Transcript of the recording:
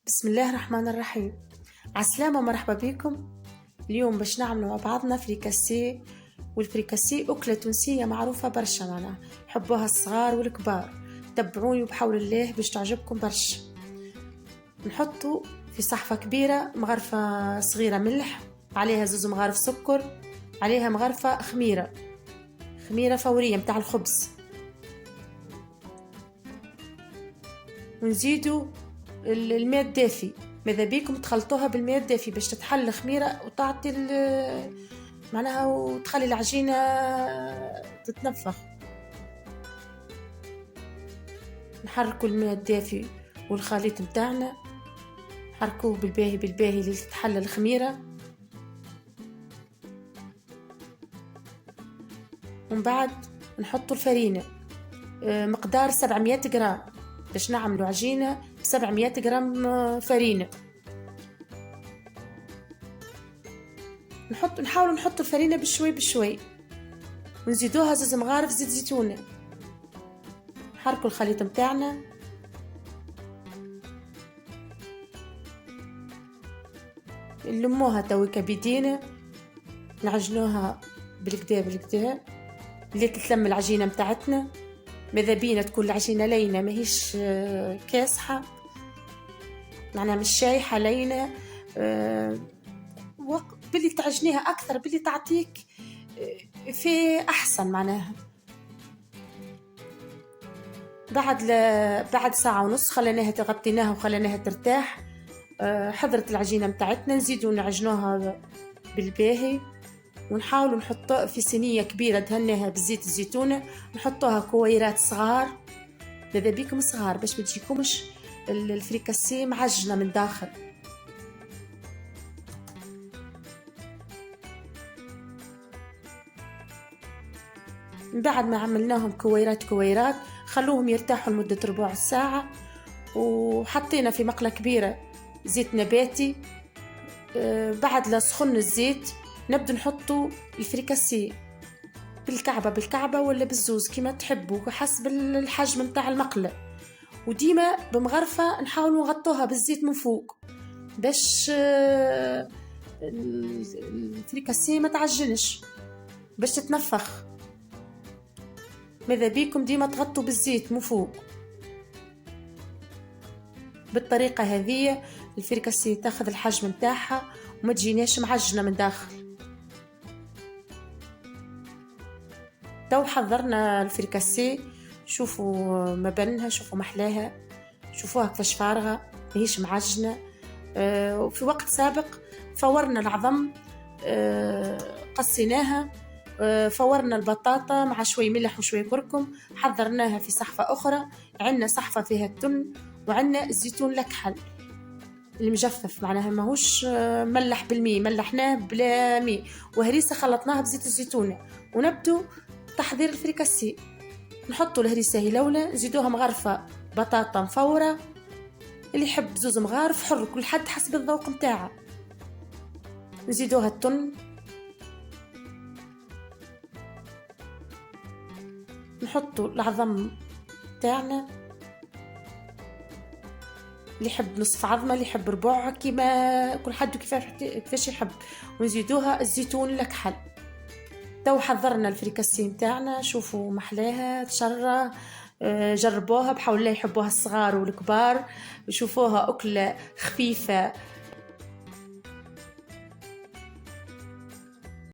بسم الله الرحمن الرحيم. عسلامة ومرحبا بكم. اليوم باش نعملوا مع بعضنا فريكاسي، والفريكاسي أكلة تونسية معروفة برشا، معناها يحبوها الصغار والكبار. تبعوني وبحول الله باش تعجبكم برشا. نحطوا في صحفة كبيرة مغرفة صغيرة ملح، عليها زوز مغارف سكر، عليها مغرفة خميرة فورية متاع الخبز، ونزيدوا الماء الدافي. ماذا بيكم تخلطوها بالماء الدافي باش تتحل خميرة وتعطي معناها وتخلي العجينة تتنفخ. نحركوا الماء الدافي والخليط متاعنا، نحركوه بالباهي لتتحل الخميرة. ومن بعد نحطوا الفرينة مقدار 700 جرام باش نعملوا عجينة 700 جرام فرينة. نحاول نحط الفرينة بشوي ونزيدوها زوز مغارف زيت زيتونة. نحركوا الخليط متاعنا، نلموها تويكا بيدينا، نعجنوها بالكدا اللي تتلم العجينة متاعتنا. ماذا بينا تكون العجينة لينة، ماهيش كاسحة، معناها مش شايحة، لينة. باللي تعجنيها أكثر باللي تعطيك في أحسن معناها. بعد ساعة ونص خليناها غطيناها وخليناها ترتاح. حضرت العجينة متاعتنا، نزيدوا نعجنوها بالباهي، ونحاولوا نحطوها في صينية كبيرة دهناها بزيت الزيتونة، نحطوها كويرات صغار، ماذا بيكم صغار باش ما تجيكمش الفريكاسي معجنة من داخل. من بعد ما عملناهم كويرات خلوهم يرتاحوا لمدة ربع ساعة. وحطينا في مقلة كبيرة زيت نباتي. بعد لا سخن الزيت نبدأ نحطوا الفريكاسي بالكعبة ولا بالزوز كما تحبوا حسب الحجم متاع المقلة. وديما بمغرفة نحاولوا نغطوها بالزيت من فوق باش الفريكاسي ما تعجنش، باش تتنفخ. ماذا بيكم ديما تغطوا بالزيت من فوق. بالطريقة هذه الفريكاسي تاخذ الحجم متاعها وما تجيناش معجنة من داخل. تو حضرنا الفريكاسي، شوفوا مبنها، شوفوا محلاها، شوفوها كيفاش فارغة ماهيش معجنة. وفي وقت سابق فورنا العظم، قصيناها، فورنا البطاطا مع شوي ملح وشوي كركم، حضرناها في صحفة أخرى. عندنا صحفة فيها التن، وعندنا الزيتون الأكحل المجفف، معناها ماهوش ملح بالمي، ملحناه بلا مي، وهريسة خلطناها بزيت الزيتونة. ونبدو تحضير الفريكاسي. نحطوا الهريسة هي الأولى، نزيدوها مغرفة بطاطا مفورة، اللي يحب زوز مغارف حر، كل حد حسب الذوق متاعه. نزيدوها التن، نحطوا العظم تاعنا، اللي يحب نصف عظمة، اللي يحب ربع، كيما كل حد كيفاش يحب. ونزيدوها الزيتون الأكحل. تو حضرنا الفريكاسي متاعنا، شوفوا محلاها تشرى. جربوها بحول الله، يحبوها الصغار والكبار، يشوفوها أكلة خفيفة